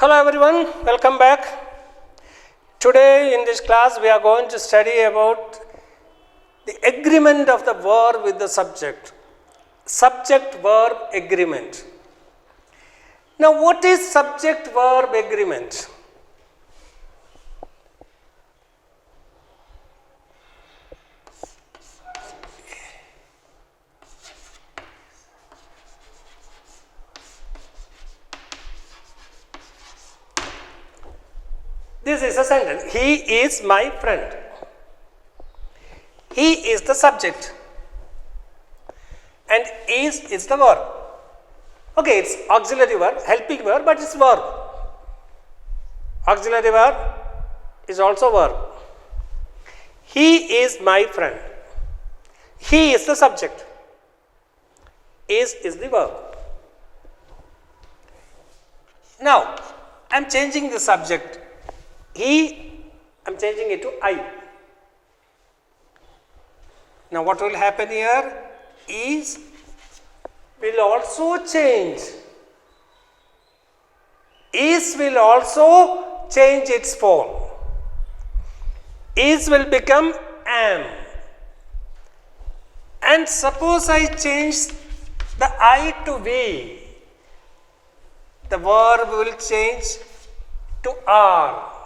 Hello everyone, welcome back. Today in this class we are going to study about the agreement of the verb with the subject. Subject-verb agreement. Now what is subject-verb agreement? This is a sentence. He is my friend. He is the subject. And is the verb. Okay, it's auxiliary verb, helping verb, but it's verb. Auxiliary verb is also verb. He is my friend. He is the subject. Is the verb. Now, I am changing the subject. He, I am changing it to I. Now what will happen here? Is will also change. Is will also change its form. Is will become am. And suppose I change the I to we. The verb will change to are.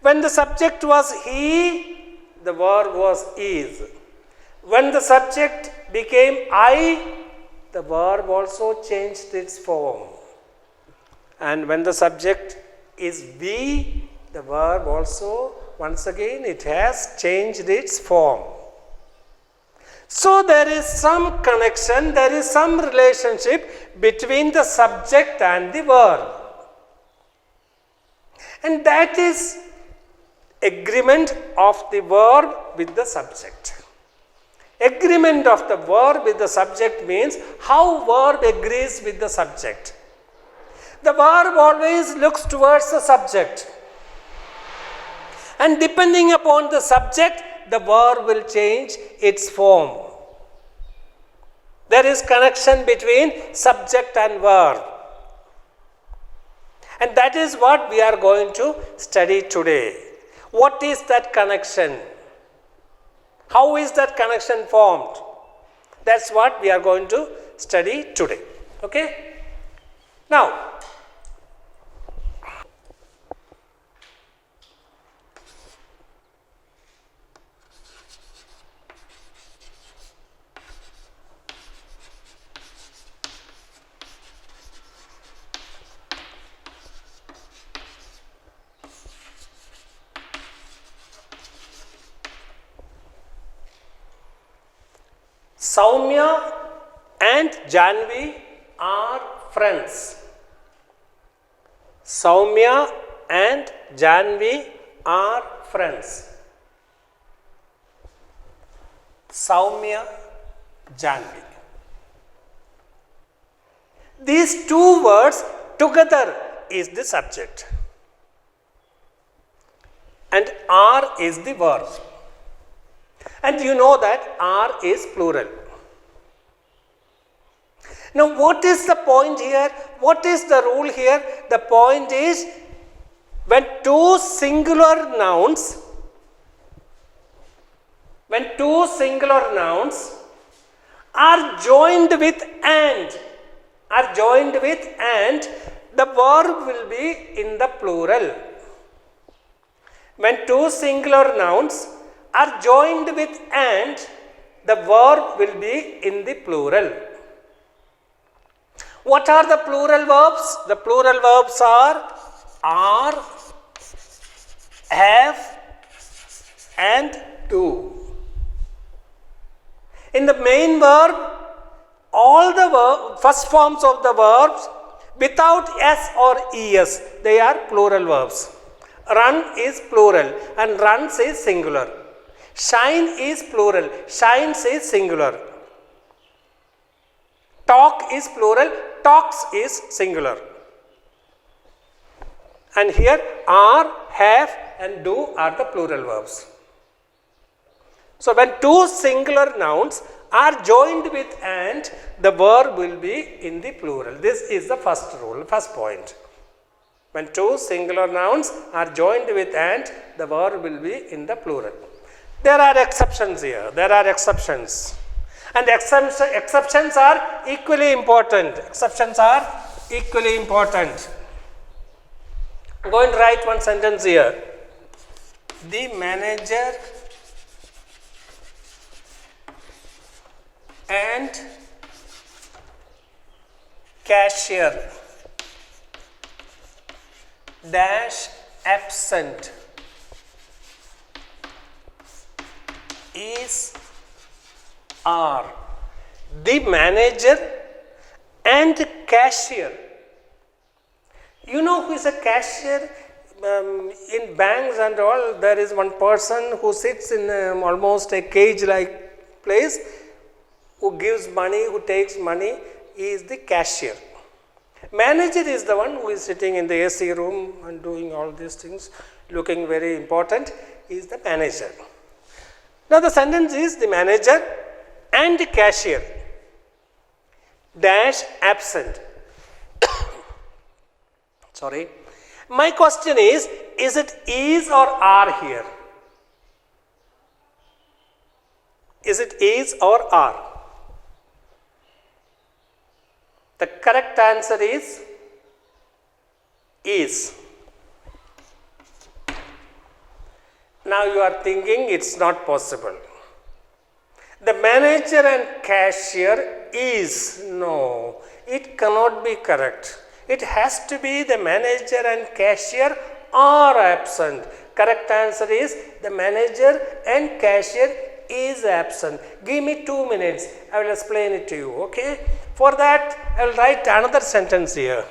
When the subject was he, the verb was is. When the subject became I, the verb also changed its form. And when the subject is we, the verb also, once again, it has changed its form. So there is some connection, there is some relationship between the subject and the verb. And that is agreement of the verb with the subject. Agreement of the verb with the subject means how verb agrees with the subject. The verb always looks towards the subject. And depending upon the subject, the verb will change its form. There is connection between subject and verb. And that is what we are going to study today. What is that connection? How is that connection formed? That's what we are going to study today. Okay? Now, Soumya and Janvi are friends. Soumya and Janvi are friends. Soumya, Janvi. These two words together is the subject. And are is the verb. And you know that are is plural. Now what is the point here? What is the rule here? The point is when two singular nouns are joined with and, the verb will be in the plural. When two singular nouns are joined with and, the verb will be in the plural. What are the plural verbs? The plural verbs are, have, and do. In the main verb, all the first forms of the verbs without s or es, they are plural verbs. Run is plural and runs is singular. Shine is plural, shines is singular. Talk is plural, talks is singular. And here are, have and do are the plural verbs. So when two singular nouns are joined with and, the verb will be in the plural. This is the first rule, first point. When two singular nouns are joined with and, the verb will be in the plural. There are exceptions here. There are exceptions. And exceptions are equally important. Exceptions are equally important. I'm going to write one sentence here. The manager and cashier dash absent is are. The manager and cashier. You know who is a cashier? In banks and all, there is one person who sits in almost a cage-like place, who gives money, who takes money. He is the cashier. Manager is the one who is sitting in the AC room and doing all these things, looking very important. He is the manager. Now the sentence is the manager and the cashier dash absent. Sorry. My question is it is or are here? Is it is or are? The correct answer is. Now you are thinking it's not possible. The manager and cashier is. No, it cannot be correct. It has to be the manager and cashier are absent. Correct answer is the manager and cashier is absent. Give me 2 minutes. I will explain it to you. Okay? For that, I will write another sentence here.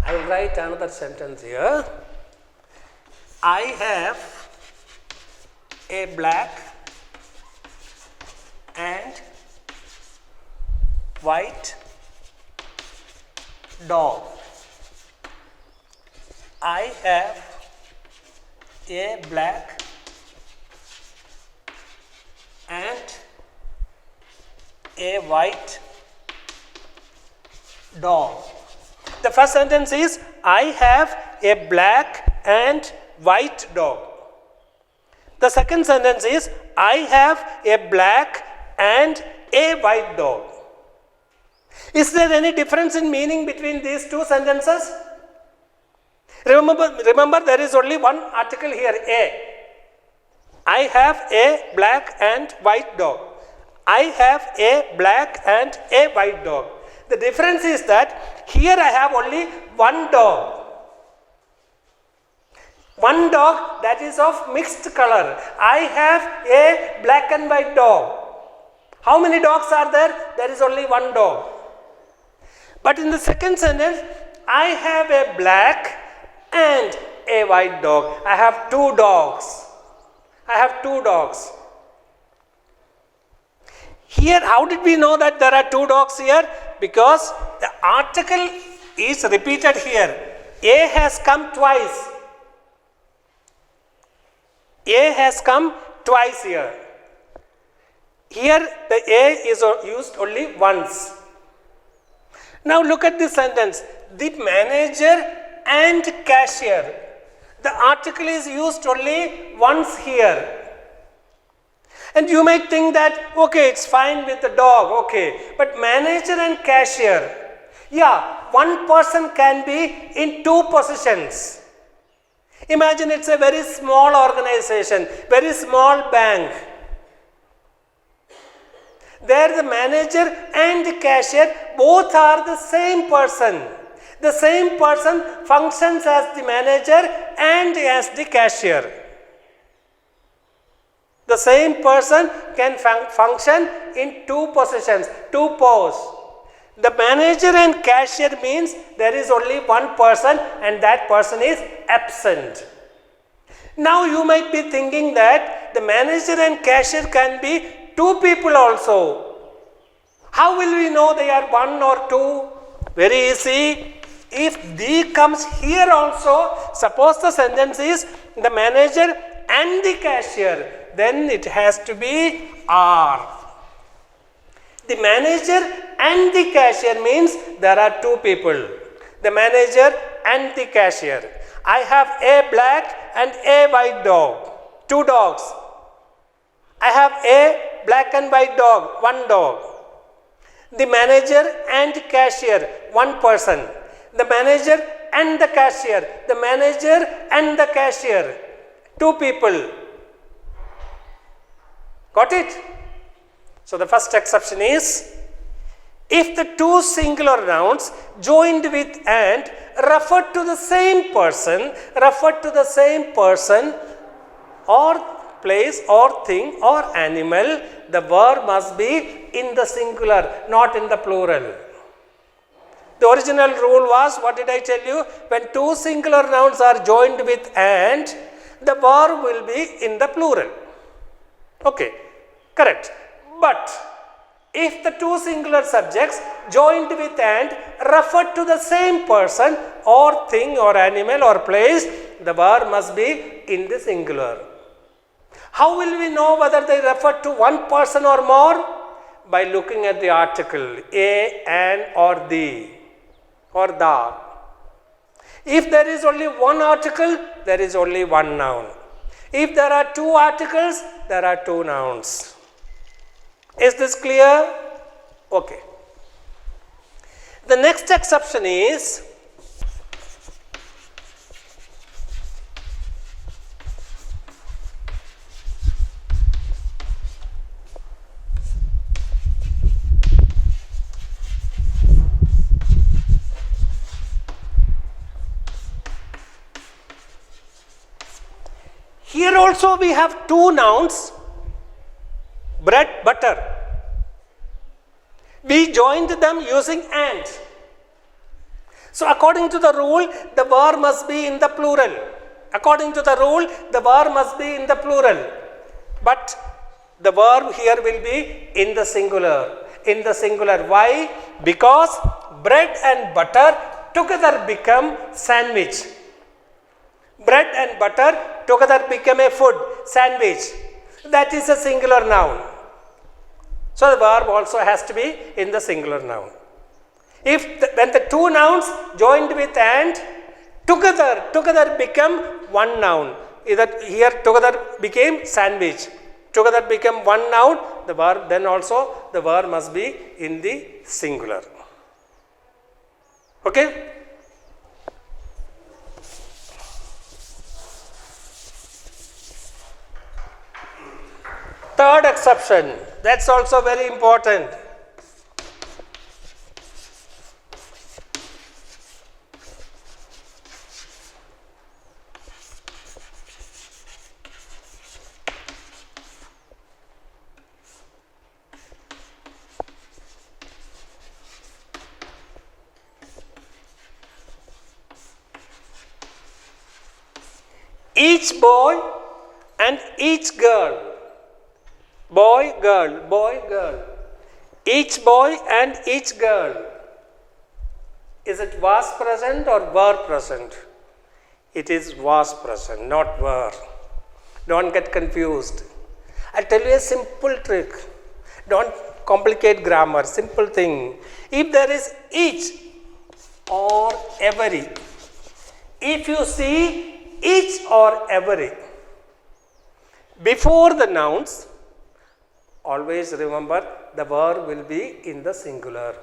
I will write another sentence here. I have a black and white dog. I have a black and a white dog. The first sentence is I have a black and white dog. The second sentence is I have a black and a white dog. Is there any difference in meaning between these two sentences? Remember there is only one article here, a. I have a black and white dog. I have a black and a white dog. The difference is that here I have only one dog. One dog that is of mixed color. I have a black and white dog. How many dogs are there? There is only one dog. But in the second sentence, I have a black and a white dog. I have two dogs. I have two dogs. Here, how did we know that there are two dogs here? Because the article is repeated here. A has come twice. A has come twice here. Here, the A is used only once. Now look at this sentence. The manager and cashier. The article is used only once here. And you might think that, okay, it's fine with the dog, okay. But manager and cashier, yeah, one person can be in two positions. Imagine it's a very small organization, very small bank. There the manager and the cashier both are the same person. The same person functions as the manager and as the cashier. The same person can function in two positions, two posts. The manager and cashier means there is only one person and that person is absent. Now you might be thinking that the manager and cashier can be two people also. How will we know they are one or two? Very easy. If the comes here also, suppose the sentence is the manager and the cashier, then it has to be are. The manager and the cashier means there are two people. the manager and the cashier. I have a black and a white dog, two dogs. I have a black and white dog, one dog. The manager and cashier, one person. The manager and the cashier, the manager and the cashier, two people. Got it? So the first exception is, if the two singular nouns joined with and refer to the same person or place or thing or animal, the verb must be in the singular, not in the plural. The original rule was, what did I tell you? When two singular nouns are joined with and, the verb will be in the plural. Okay, correct. But if the two singular subjects joined with and refer to the same person or thing or animal or place, the verb must be in the singular. How will we know whether they refer to one person or more? By looking at the article, a, an, or the, or the. If there is only one article, there is only one noun. If there are two articles, there are two nouns. Is this clear? Okay. The next exception is, here also we have two nouns, bread, butter. We joined them using and. So according to the rule, the verb must be in the plural. According to the rule, the verb must be in the plural. But the verb here will be in the singular. In the singular. Why? Because bread and butter together become sandwich. Bread and butter together become a food, sandwich. That is a singular noun. So the verb also has to be in the singular noun. When the two nouns joined with and together become one noun. Here together became sandwich. Together become one noun. The verb then also the verb must be in the singular. Okay? Third exception, that's also very important. Each boy and each girl. Boy, girl. Each boy and each girl. Is it was present or were present? It is was present, not were. Don't get confused. I'll tell you a simple trick. Don't complicate grammar. Simple thing. If there is each or every, if you see each or every before the nouns, always remember the verb will be in the singular.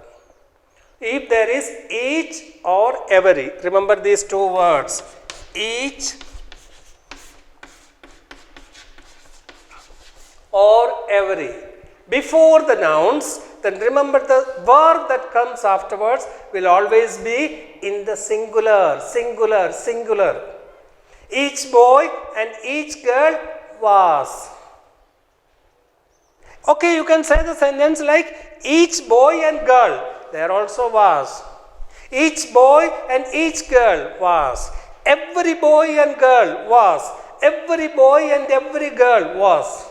If there is each or every, remember these two words, each or every, before the nouns, then remember the verb that comes afterwards will always be in the singular. Each boy and each girl was. Okay, you can say the sentence like each boy and girl, there also was. Each boy and each girl was. Every boy and girl was. Every boy and every girl was.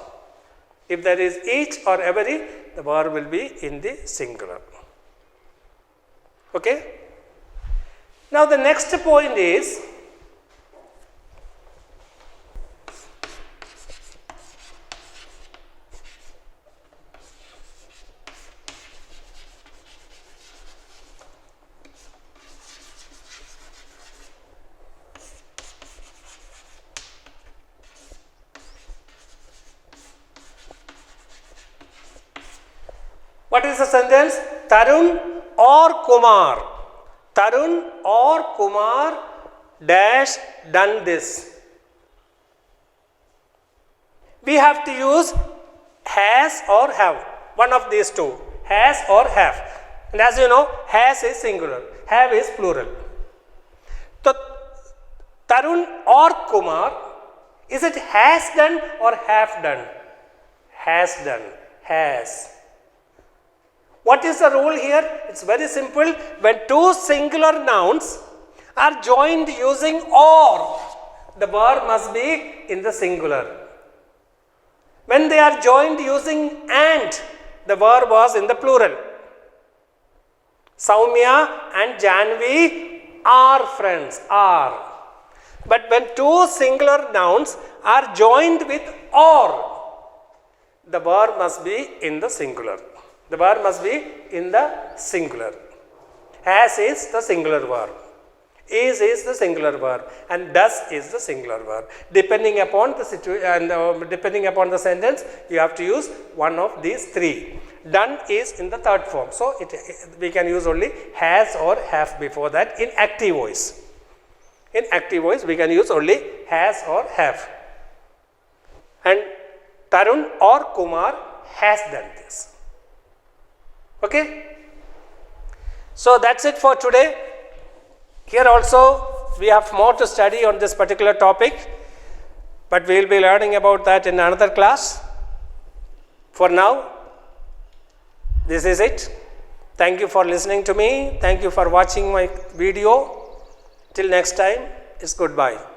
If there is each or every, the verb will be in the singular. Okay? Now the next point is, What is the sentence? Tarun or Kumar. Tarun or Kumar dash done this. We have to use has or have. One of these two. Has or have. And as you know, has is singular. Have is plural. So, Tarun or Kumar, is it has done or have done? Has done. Has. What is the rule here? It's very simple. When two singular nouns are joined using or, the verb must be in the singular. When they are joined using and, the verb was in the plural. Soumya and Janvi are friends, are. But when two singular nouns are joined with or, the verb must be in the singular. The verb must be in the singular. Has is the singular verb. Is the singular verb, and does is the singular verb. Depending upon the situation and depending upon the sentence, you have to use one of these three. Done is in the third form, so we can use only has or have before that in active voice. In active voice, we can use only has or have. And Tarun or Kumar has done this. Okay? So that's it for today. Here also we have more to study on this particular topic, but we will be learning about that in another class. For now, this is it. Thank you for listening to me. Thank you for watching my video. Till next time, it's goodbye.